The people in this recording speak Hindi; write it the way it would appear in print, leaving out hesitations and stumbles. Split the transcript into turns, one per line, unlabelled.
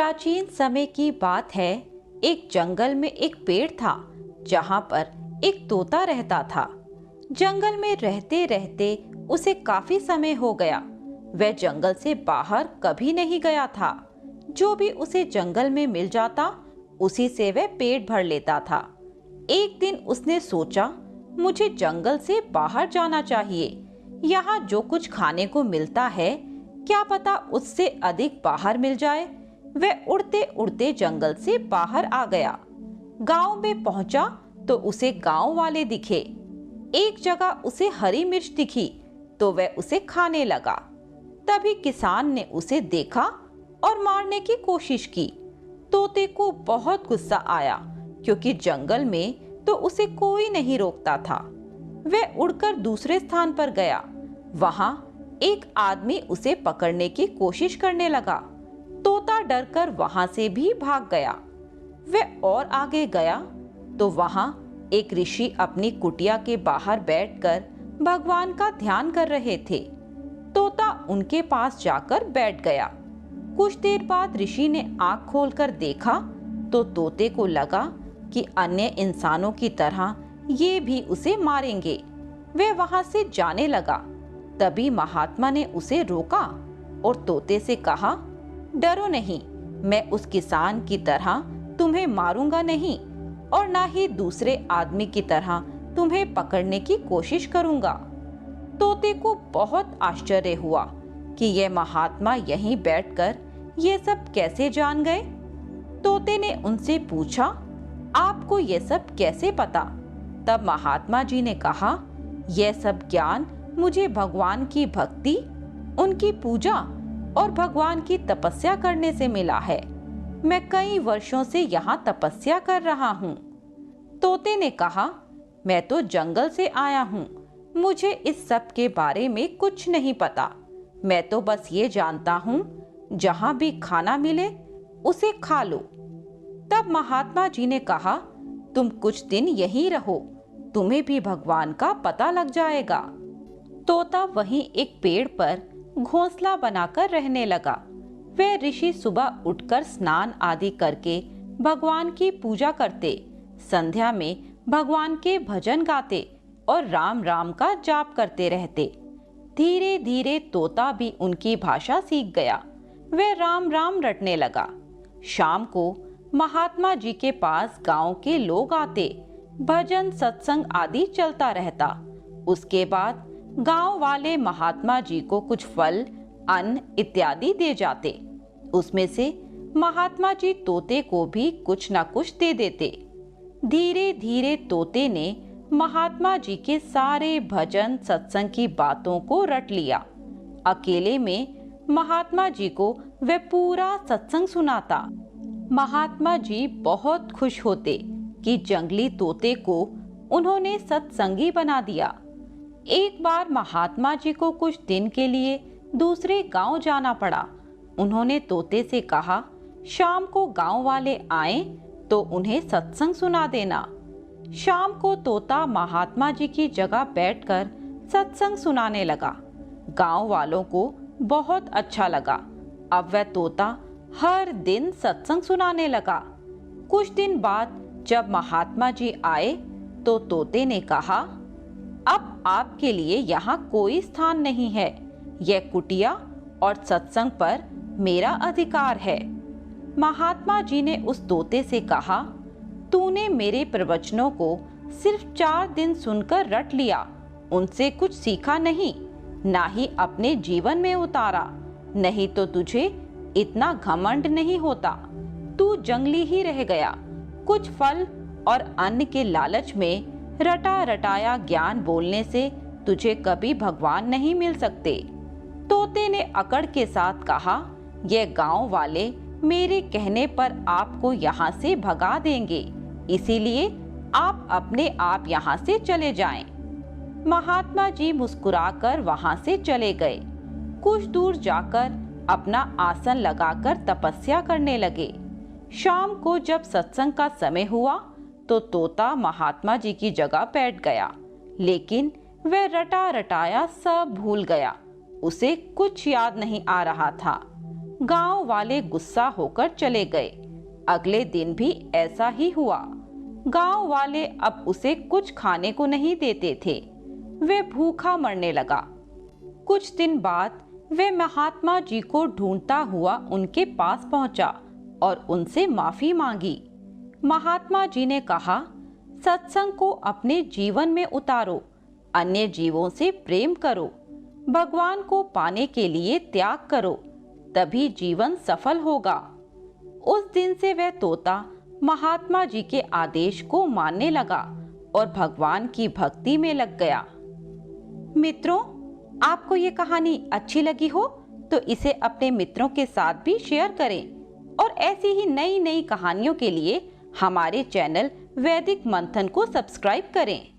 प्राचीन समय की बात है। एक जंगल में एक पेड़ था जहाँ पर एक तोता रहता था। जंगल में रहते रहते उसे काफी समय हो गया। वह जंगल से बाहर कभी नहीं गया था। जो भी उसे जंगल में मिल जाता उसी से वह पेट भर लेता था। एक दिन उसने सोचा, मुझे जंगल से बाहर जाना चाहिए। यहाँ जो कुछ खाने को मिलता है क्या पता उससे अधिक बाहर मिल जाए। वह उड़ते उड़ते जंगल से बाहर आ गया। गांव में पहुंचा तो उसे गांव वाले दिखे। एक जगह उसे हरी मिर्च दिखी तो वह उसे खाने लगा। तभी किसान ने उसे देखा और मारने की कोशिश की। तोते को बहुत गुस्सा आया क्योंकि जंगल में तो उसे कोई नहीं रोकता था। वह उड़कर दूसरे स्थान पर गया। वहां एक आदमी उसे पकड़ने की कोशिश करने लगा। तोता डरकर वहां से भी भाग गया। वह और आगे गया तो वहां एक ऋषि अपनी कुटिया के बाहर बैठकर भगवान का ध्यान कर रहे थे। तोता उनके पास जाकर बैठ गया। कुछ देर बाद ऋषि ने आंख खोलकर देखा तो तोते को लगा कि अन्य इंसानों की तरह ये भी उसे मारेंगे। वह वहां से जाने लगा। तभी महात्मा ने उसे रोका और तोते से कहा, डरो नहीं, मैं उस किसान की तरह तुम्हें मारूंगा नहीं और ना ही दूसरे आदमी की तरह तुम्हें पकड़ने की कोशिश करूंगा। तोते को बहुत आश्चर्य हुआ कि यह महात्मा यहीं बैठकर ये सब कैसे जान गए। तोते ने उनसे पूछा, आपको ये सब कैसे पता? तब महात्मा जी ने कहा, यह सब ज्ञान मुझे भगवान की भक्ति, उनकी पूजा और भगवान की तपस्या करने से मिला है। मैं कई वर्षों से यहाँ तपस्या कर रहा हूँ। तोते ने कहा, मैं तो जंगल से आया हूँ, मुझे इस सब के बारे में कुछ नहीं पता। मैं तो बस ये जानता हूँ, जहाँ भी खाना मिले उसे खा लो। तब महात्मा जी ने कहा, तुम कुछ दिन यहीं रहो, तुम्हें भी भगवान का पता लग जाएगा। तोता वहीं एक पेड़ पर घोंसला बनाकर रहने लगा। वह ऋषि सुबह उठकर स्नान आदि करके भगवान की पूजा करते, संध्या में भगवान के भजन गाते और राम राम का जाप करते रहते। धीरे धीरे तोता भी उनकी भाषा सीख गया। वह राम राम रटने लगा। शाम को महात्मा जी के पास गांव के लोग आते, भजन सत्संग आदि चलता रहता। उसके बाद गांव वाले महात्मा जी को कुछ फल, अन्न इत्यादि दे जाते। उसमें से महात्मा जी तोते को भी कुछ न कुछ दे देते। धीरे धीरे तोते ने महात्मा जी के सारे भजन सत्संग की बातों को रट लिया। अकेले में महात्मा जी को वह पूरा सत्संग सुनाता। महात्मा जी बहुत खुश होते कि जंगली तोते को उन्होंने सत्संगी बना दिया। एक बार महात्मा जी को कुछ दिन के लिए दूसरे गांव जाना पड़ा। उन्होंने तोते से कहा, शाम को गांव वाले आए तो उन्हें सत्संग सुना देना। शाम को तोता महात्मा जी की जगह बैठकर सत्संग सुनाने लगा। गांव वालों को बहुत अच्छा लगा। अब वह तोता हर दिन सत्संग सुनाने लगा। कुछ दिन बाद जब महात्मा जी आए तो तोते ने कहा, अब आपके लिए यहाँ कोई स्थान नहीं है। यह कुटिया और सत्संग पर मेरा अधिकार है। महात्मा जी ने उस तोते से कहा, तूने मेरे प्रवचनों को सिर्फ 4 दिन सुनकर रट लिया, उनसे कुछ सीखा नहीं, ना ही अपने जीवन में उतारा, नहीं तो तुझे इतना घमंड नहीं होता। तू जंगली ही रह गया। कुछ फल और अन्न के लालच में रटा रटाया ज्ञान बोलने से तुझे कभी भगवान नहीं मिल सकते। तोते ने अकड़ के साथ कहा, यह गांव वाले मेरे कहने पर आपको यहाँ से भगा देंगे, इसीलिए आप अपने आप यहाँ से चले जाएं। महात्मा जी मुस्कुराकर वहां से चले गए। कुछ दूर जाकर अपना आसन लगाकर तपस्या करने लगे। शाम को जब सत्संग का समय हुआ तो तोता महात्मा जी की जगह बैठ गया, लेकिन वह रटा रटाया सब भूल गया। उसे कुछ याद नहीं आ रहा था। गांव वाले गुस्सा होकर चले गए। अगले दिन भी ऐसा ही हुआ। गांव वाले अब उसे कुछ खाने को नहीं देते थे। वे भूखा मरने लगा। कुछ दिन बाद वे महात्मा जी को ढूंढता हुआ उनके पास पहुंचा और उनसे माफी मांगी। महात्मा जी ने कहा, सत्संग को अपने जीवन में उतारो, अन्य जीवों से प्रेम करो, भगवान को पाने के लिए त्याग करो, तभी जीवन सफल होगा। उस दिन से वह तोता महात्मा जी के आदेश को मानने लगा और भगवान की भक्ति में लग गया। मित्रों, आपको ये कहानी अच्छी लगी हो तो इसे अपने मित्रों के साथ भी शेयर करें और ऐसी ही नई नई कहानियों के लिए हमारे चैनल वैदिक मंथन को सब्सक्राइब करें।